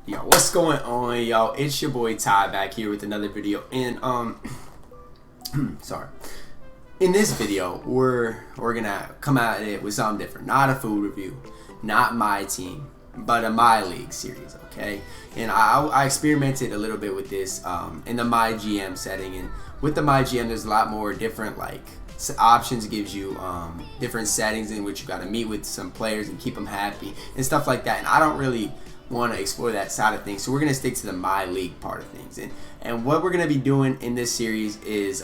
Yo, what's going on, y'all? It's your boy Ty back here with another video. And sorry. In this video, we're gonna come at it with something different. Not a food review, not my team, but a MyLeague series, okay? And I experimented a little bit with this in the MyGM setting, and with the MyGM, there's a lot more different options. Gives you different settings in which you got to meet with some players and keep them happy and stuff like that. And I don't really want to explore that side of things, so we're gonna stick to the MyLeague part of things. And what we're gonna be doing in this series is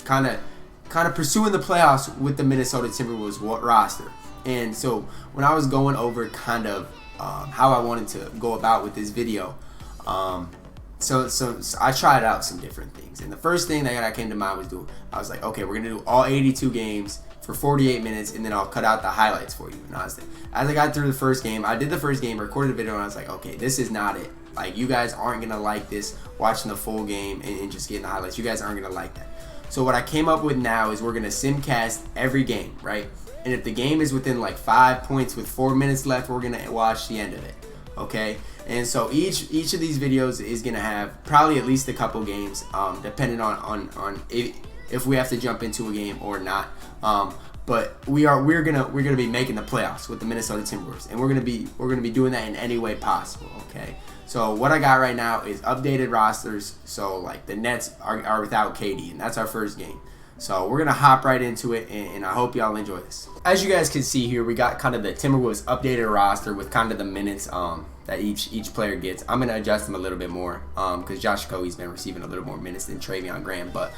kind of pursuing the playoffs with the Minnesota Timberwolves roster. And so when I was going over kind of how I wanted to go about with this video, so I tried out some different things. And the first thing that came to mind was I was like, okay, we're gonna do all 82 games for 48 minutes, and then I'll cut out the highlights for you. And as I got through the first game, I did the first game, recorded the video, and I was like, okay, this is not it. Like, you guys aren't gonna like this, watching the full game and just getting the highlights. You guys aren't gonna like that. So what I came up with now is we're gonna SimCast every game, right? And if the game is within like 5 points with 4 minutes left, we're gonna watch the end of it, okay? And so each of these videos is gonna have probably at least a couple games, depending on if we have to jump into a game or not. But we're gonna be making the playoffs with the Minnesota Timberwolves, and we're gonna be doing that in any way possible. Okay. So what I got right now is updated rosters. So like the Nets are without KD, and that's our first game. So we're gonna hop right into it, and I hope y'all enjoy this. As you guys can see here, we got kind of the Timberwolves updated roster with kind of the minutes that each player gets. I'm gonna adjust them a little bit more because Josh Okogie's been receiving a little more minutes than Travion Graham. But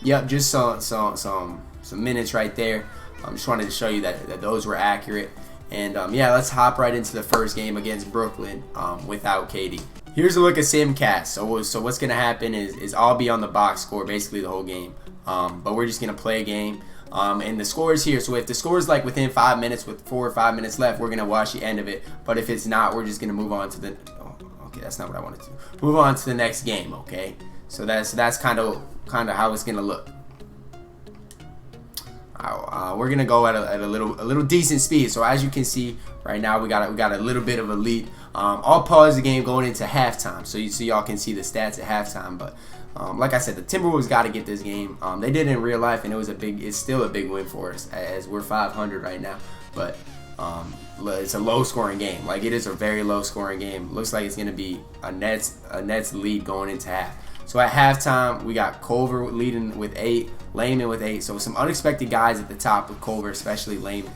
yep, just some minutes right there. Just wanted to show you that those were accurate. And yeah, let's hop right into the first game against Brooklyn without KD. Here's a look at SimCat. So what's gonna happen is I'll be on the box score basically the whole game. But we're just gonna play a game. And the score is here. So if the score is like within 5 minutes with 4 or 5 minutes left, we're gonna watch the end of it. But if it's not, we're just gonna move on to the. Okay, that's not what I wanted to do. Move on to the next game. Okay. So that's kind of how it's gonna look. We're gonna go at a little decent speed. So as you can see right now, we got a little bit of a lead. I'll pause the game going into halftime, so y'all can see the stats at halftime. But like I said, the Timberwolves got to get this game. They did in real life, and it's still a big win for us as we're 500 right now. But it's a low scoring game. Like, it is a very low scoring game. Looks like it's gonna be a Nets lead going into half. So at halftime, we got Culver leading with 8, Layman with 8. So some unexpected guys at the top with Culver, especially Layman.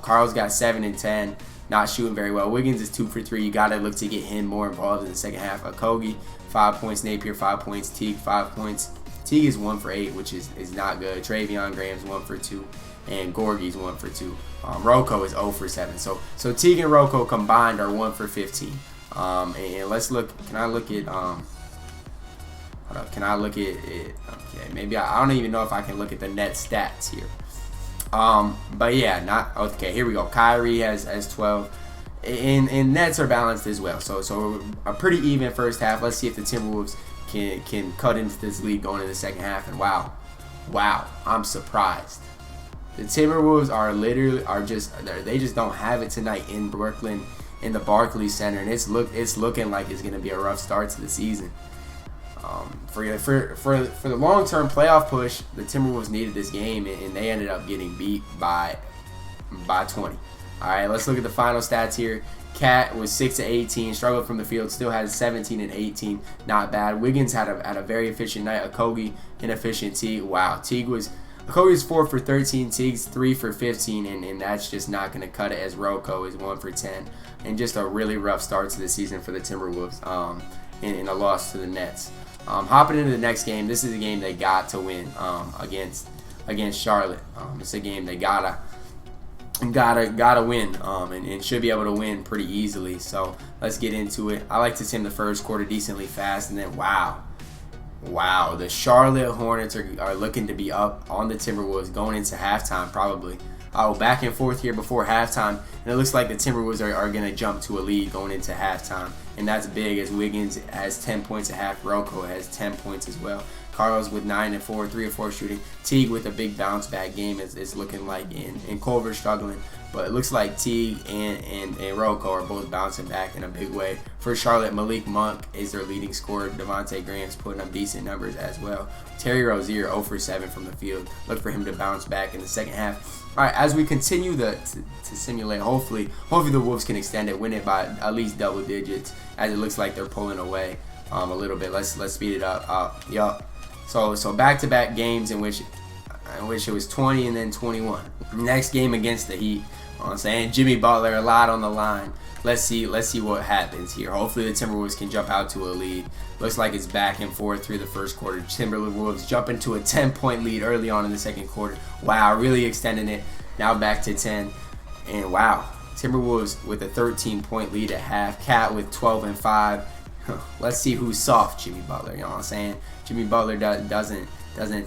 Carl's got 7 and 10, not shooting very well. Wiggins is 2 for 3. You gotta look to get him more involved in the second half. Okogie, 5 points. Napier, 5 points. Teague, 5 points. Teague is 1 for 8, which is not good. Travion Graham's 1 for 2, and Gorgie's 1 for 2. Rocco is 0 for 7. So Teague and Rocco combined are 1 for 15. And let's look. Can I look at Can I look at it? Okay, maybe I don't even know if I can look at the net stats here. But yeah, not okay. Here we go. Kyrie has 12, and nets are balanced as well. So a pretty even first half. Let's see if the Timberwolves can cut into this lead going into the second half. And wow, I'm surprised. The Timberwolves they just don't have it tonight in Brooklyn in the Barclays Center, and it's looking like it's gonna be a rough start to the season. For the long-term playoff push, the Timberwolves needed this game, and they ended up getting beat by 20. All right, let's look at the final stats here. Cat was 6 of 18, struggled from the field, still has 17 and 18, not bad. Wiggins had a very efficient night. Okogie inefficient. Teague, wow, Okogie's 4 for 13, Teague's 3 for 15, and that's just not going to cut it, as Rocco is 1 for 10, and just a really rough start to the season for the Timberwolves, in a loss to the Nets. Hopping into the next game, this is a game they got to win against Charlotte. It's a game they gotta win, and should be able to win pretty easily. So let's get into it. I like to sim the first quarter decently fast, and then wow, the Charlotte Hornets are looking to be up on the Timberwolves going into halftime probably. Back and forth here before halftime, and it looks like the Timberwolves are going to jump to a lead going into halftime, and that's big as Wiggins has 10 points at half. Rocco has 10 points as well. Carl's with 9 and 4, 3 or 4 shooting. Teague with a big bounce back game is looking like, and Culver struggling. But it looks like Teague and Rocco are both bouncing back in a big way. For Charlotte, Malik Monk is their leading scorer. Devontae Graham's putting up decent numbers as well. Terry Rozier 0 for 7 from the field. Look for him to bounce back in the second half. All right, as we continue to simulate, hopefully the Wolves can extend it, win it by at least double digits, as it looks like they're pulling away a little bit. Let's speed it up. Yup. So back-to-back games in which it was 20 and then 21. Next game against the Heat. I'm saying Jimmy Butler, a lot on the line. Let's see what happens here. Hopefully the Timberwolves can jump out to a lead. Looks like it's back and forth through the first quarter. Timberwolves jump into a 10-point lead early on in the second quarter. Wow, really extending it. Now back to 10. And wow, Timberwolves with a 13-point lead at half. Cat with 12 and 5. Let's see who's soft, Jimmy Butler. You know what I'm saying? Jimmy Butler doesn't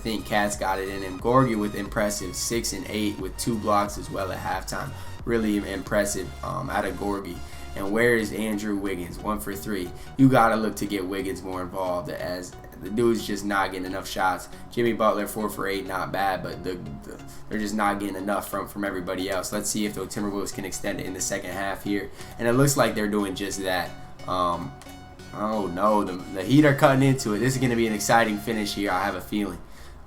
think Cat's got it in him. Gorgie with impressive 6 and 8 with 2 blocks as well at halftime. Really impressive out of Gorgie. And where is Andrew Wiggins? 1 for 3. You gotta look to get Wiggins more involved, as the dude's just not getting enough shots. Jimmy Butler 4 for 8, not bad, but they're just not getting enough from everybody else. Let's see if the Timberwolves can extend it in the second half here. And it looks like they're doing just that. Oh no, the Heat are cutting into it. This is gonna be an exciting finish here, I have a feeling.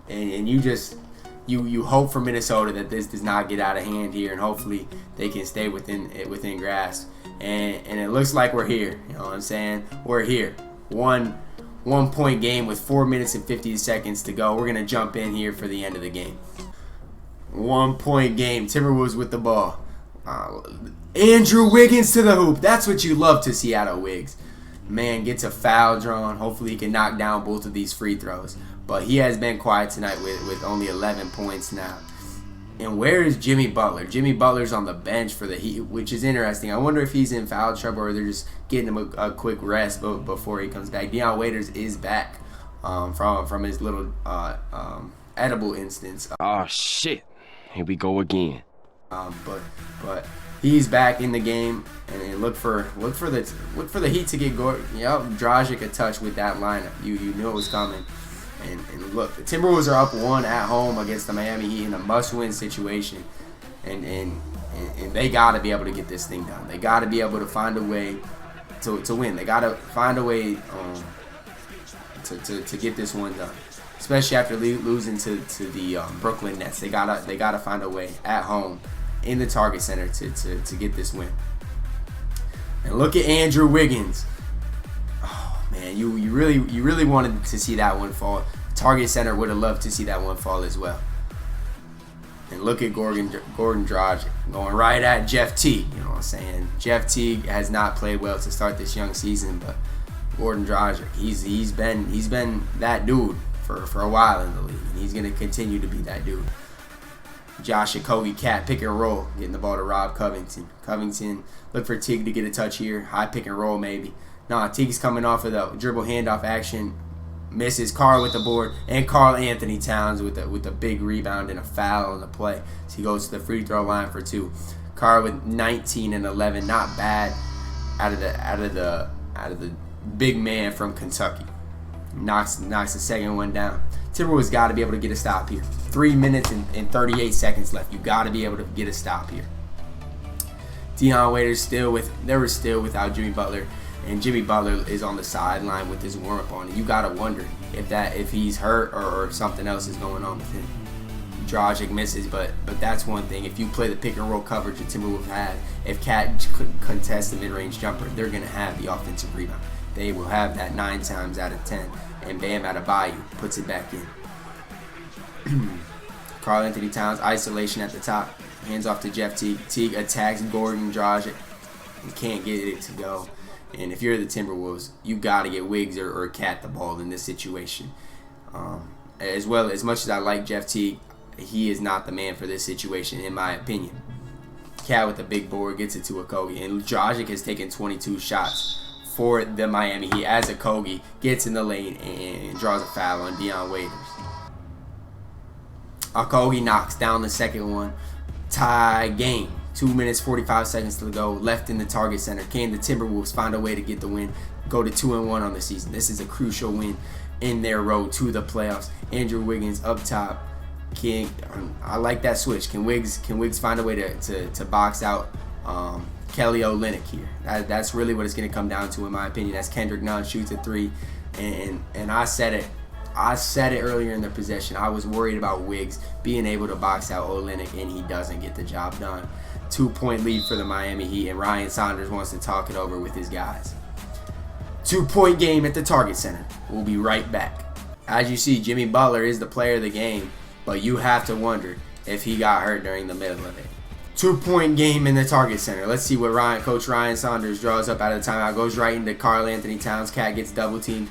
And you hope for Minnesota that this does not get out of hand here, and hopefully they can stay within grasp. And it looks like we're here. You know what I'm saying? We're here. One point game with 4 minutes and 50 seconds to go. We're gonna jump in here for the end of the game. 1 point game. Timberwolves with the ball. Andrew Wiggins to the hoop. That's what you love to see out of Wiggs. Man gets a foul drawn. Hopefully he can knock down both of these free throws. But he has been quiet tonight with only 11 points now. And where is Jimmy Butler? Jimmy Butler's on the bench for the Heat, which is interesting. I wonder if he's in foul trouble or they're just getting him a quick rest before he comes back. Dion Waiters is back from his little edible instance. Oh shit! Here we go again. But he's back in the game, and look for the Heat to get going. Yep, Dragic a touch with that lineup. You knew it was coming. And look, the Timberwolves are up 1 at home against the Miami Heat in a must-win situation, and they got to be able to get this thing done. They got to be able to find a way to win. They got to find a way to get this one done, especially after losing to the Brooklyn Nets. They gotta find a way at home in the Target Center to get this win. And look at Andrew Wiggins. Man, you really wanted to see that one fall. Target Center would have loved to see that one fall as well. And look at Gordon Dragic going right at Jeff Teague. You know what I'm saying? Jeff Teague has not played well to start this young season, but Gordon Dragic, he's been that dude for a while in the league, and he's gonna continue to be that dude. Josh Okogie, Cat, pick and roll, getting the ball to Rob Covington. Covington, look for Teague to get a touch here. High pick and roll maybe. Nah, Teague's coming off of the dribble handoff action. Misses Carl with the board, and Karl Anthony Towns with a big rebound and a foul on the play. So he goes to the free throw line for 2. Carl with 19 and 11, not bad out of the big man from Kentucky. Knocks the second one down. Timberwolves got to be able to get a stop here. 3 minutes and 38 seconds left. You got to be able to get a stop here. Dion Waiters still without Jimmy Butler. And Jimmy Butler is on the sideline with his warm-up on. And you gotta wonder if he's hurt or if something else is going on with him. Dragic misses, but that's one thing. If you play the pick and roll coverage that Timberwolves have, if Cat contests the mid-range jumper, they're gonna have the offensive rebound. They will have that 9 times out of 10. And Bam Adebayo puts it back in. Karl Anthony Towns, isolation at the top. Hands off to Jeff Teague. Teague attacks Gordon Dragic. He can't get it to go. And if you're the Timberwolves, you got to get Wiggs or Cat the ball in this situation. As much as I like Jeff Teague, he is not the man for this situation, in my opinion. Cat with the big board gets it to Okogie. And Dragic has taken 22 shots for the Miami Heat as Okogie gets in the lane and draws a foul on Dion Waiters. Okogie knocks down the second one. Tie game. 2 minutes, 45 seconds to go, left in the Target Center. Can the Timberwolves find a way to get the win, go to 2-1 on the season? This is a crucial win. in their road to the playoffs. Andrew Wiggins up top. I like that switch. Can Wiggs find a way to box out Kelly Olynyk here? That's really what it's going to come down to, in my opinion. As Kendrick Nunn shoots a three, and I said it earlier in the possession. I was worried about Wiggs being able to box out Olynyk, and he doesn't get the job done. 2-point lead for the Miami Heat, and Ryan Saunders wants to talk it over with his guys. 2-point game at the Target Center. We'll be right back. As you see, Jimmy Butler is the player of the game, but you have to wonder if he got hurt during the middle of it. 2-point game in the Target Center. Let's see what Coach Ryan Saunders draws up out of the timeout. Goes right into Karl Anthony Towns. Cat gets double teamed.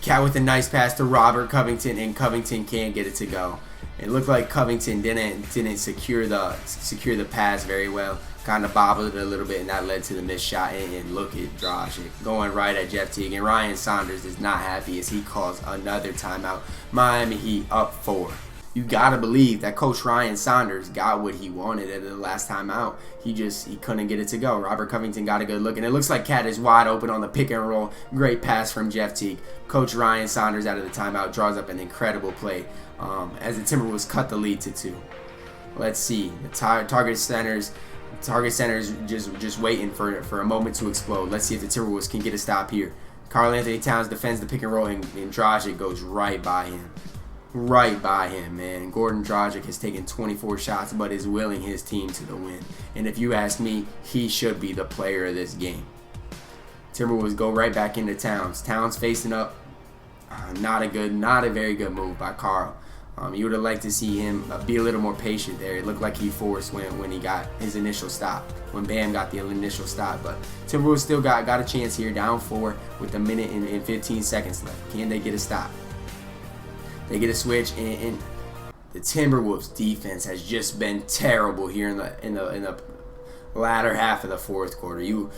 Cat with a nice pass to Robert Covington, and Covington can't get it to go. It looked like Covington didn't secure the pass very well. Kind of bobbled it a little bit, and that led to the missed shot. And look at Dragic going right at Jeff Teague. And Ryan Saunders is not happy as he calls another timeout. Miami Heat up 4. You gotta believe that Coach Ryan Saunders got what he wanted at the last time out. He couldn't get it to go. Robert Covington got a good look, and it looks like Cat is wide open on the pick and roll. Great pass from Jeff Teague. Coach Ryan Saunders out of the timeout draws up an incredible play as the Timberwolves cut the lead to 2. Let's see. The Target Center's just waiting for a moment to explode. Let's see if the Timberwolves can get a stop here. Karl Anthony Towns defends the pick and roll, and Dragic goes right by him. Right by him, man. Gordon Dragic has taken 24 shots, but is willing his team to the win. And if you ask me, he should be the player of this game. Timberwolves go right back into Towns. Towns facing up. Not a very good move by Karl. You would have liked to see him be a little more patient there. It looked like he forced when he got his initial stop, when Bam got the initial stop. But Timberwolves still got a chance here, down 4 with a minute and 15 seconds left. Can they get a stop? They get a switch, and the Timberwolves defense has just been terrible here in the latter half of the fourth quarter. You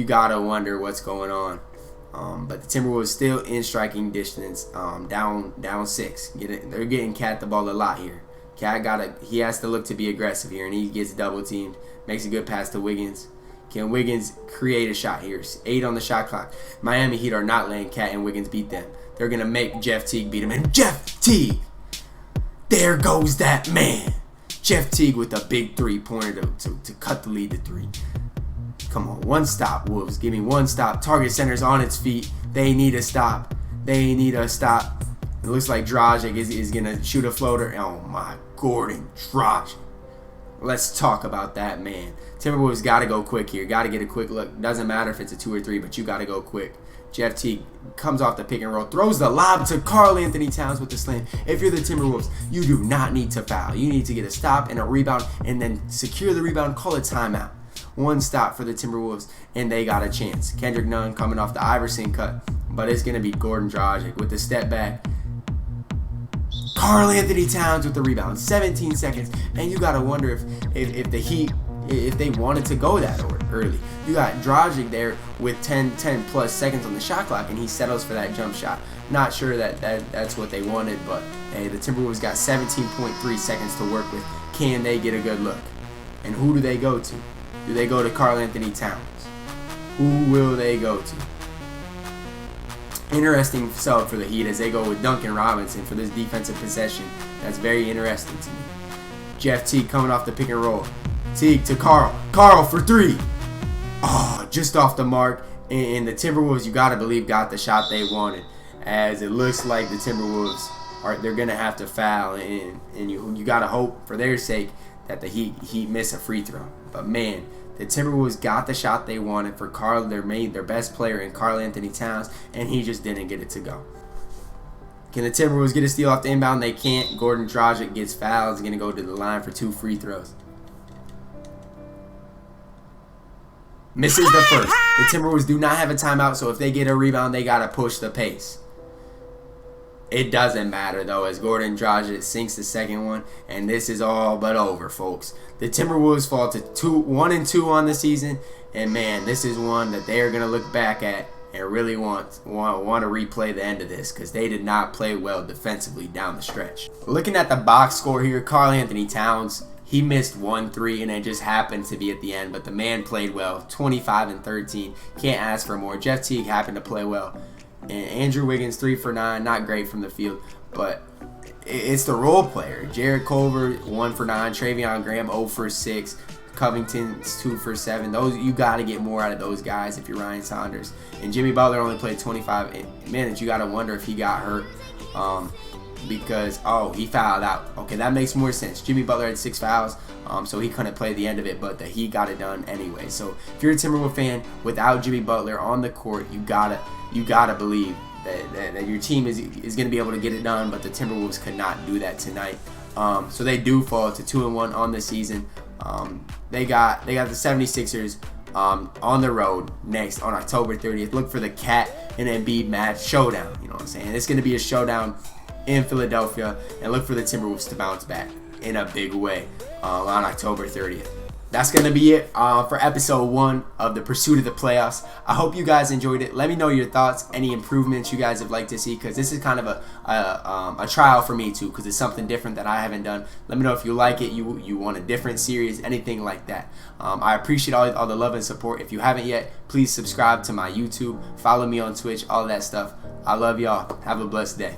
gotta wonder what's going on. But the Timberwolves still in striking distance, down 6. They're getting Cat the ball a lot here. Cat he has to look to be aggressive here, and he gets double teamed. Makes a good pass to Wiggins. Can Wiggins create a shot here? 8 on the shot clock. Miami Heat are not letting Cat and Wiggins beat them. They're going to make Jeff Teague beat him. And Jeff Teague! There goes that man. Jeff Teague with a big three-pointer to cut the lead to 3. Come on, one stop, Wolves. Give me one stop. Target Center's on its feet. They need a stop. They need a stop. It looks like Dragic is going to shoot a floater. Oh, my Gordon Dragic. Let's talk about that, man. Timberwolves got to go quick here. Got to get a quick look. Doesn't matter if it's a 2 or 3, but you got to go quick. Jeff Teague comes off the pick and roll, throws the lob to Karl Anthony Towns with the slam. If you're the Timberwolves, you do not need to foul. You need to get a stop and a rebound, and then secure the rebound, call a timeout. One stop for the Timberwolves, and they got a chance. Kendrick Nunn coming off the Iverson cut, but it's going to be Gordon Dragic with the step back. Karl Anthony Towns with the rebound. 17 seconds, and you got to wonder if the Heat, if they wanted to go that early. You got Dragic there with 10 plus seconds on the shot clock, and he settles for that jump shot. Not sure that's what they wanted, but hey, the Timberwolves got 17.3 seconds to work with. Can they get a good look? And who do they go to? Do they go to Karl Anthony Towns? Who will they go to? Interesting sub for the Heat as they go with Duncan Robinson for this defensive possession. That's very interesting to me. Jeff Teague coming off the pick and roll. Teague to Karl. Karl for 3. Oh, just off the mark. And the Timberwolves, you got to believe, got the shot they wanted. As it looks like the Timberwolves they're going to have to foul. And you got to hope for their sake that the Heat miss a free throw. But man, the Timberwolves got the shot they wanted for Karl, their best player in Karl Anthony Towns, and he just didn't get it to go. Can the Timberwolves get a steal off the inbound? They can't. Gordon Dragic gets fouled. He's going to go to the line for 2 free throws. Misses the first. The Timberwolves do not have a timeout, so if they get a rebound, they got to push the pace. It doesn't matter, though, as Gordon Dragic sinks the second one, and this is all but over, folks. The Timberwolves fall to 1-2 on the season, and man, this is one that they are going to look back at and really want to replay the end of this, because they did not play well defensively down the stretch. Looking at the box score here, Karl Anthony Towns, he missed 1 3, and it just happened to be at the end, but the man played well, 25 and 13. Can't ask for more. Jeff Teague happened to play well. And Andrew Wiggins 3 for 9, not great from the field, but it's the role player. Jared Culver 1 for 9, Travion Graham 0 for 6, Covington's 2 for 7. Those, you got to get more out of those guys if you're Ryan Saunders. And Jimmy Butler only played 25 minutes. You got to wonder if he got hurt because he fouled out. Okay, that makes more sense. Jimmy Butler had 6 fouls, so he couldn't play the end of it, but the Heat got it done anyway. So if you're a Timberwolves fan, without Jimmy Butler on the court, you gotta believe that your team is going to be able to get it done, but the Timberwolves could not do that tonight. So they do fall to 2-1 on the season. They got the 76ers on the road next on October 30th. Look for the Cat and Embiid match showdown. You know what I'm saying? It's going to be a showdown in Philadelphia, and look for the Timberwolves to bounce back in a big way on October 30th. That's going to be it for episode 1 of the Pursuit of the Playoffs. I hope you guys enjoyed it. Let me know your thoughts, any improvements you guys have liked to see, because this is kind of a trial for me too, because it's something different that I haven't done. Let me know if you like it, you want a different series, anything like that. I appreciate all the love and support. If you haven't yet, please subscribe to my YouTube, follow me on Twitch, all that stuff. I love y'all. Have a blessed day.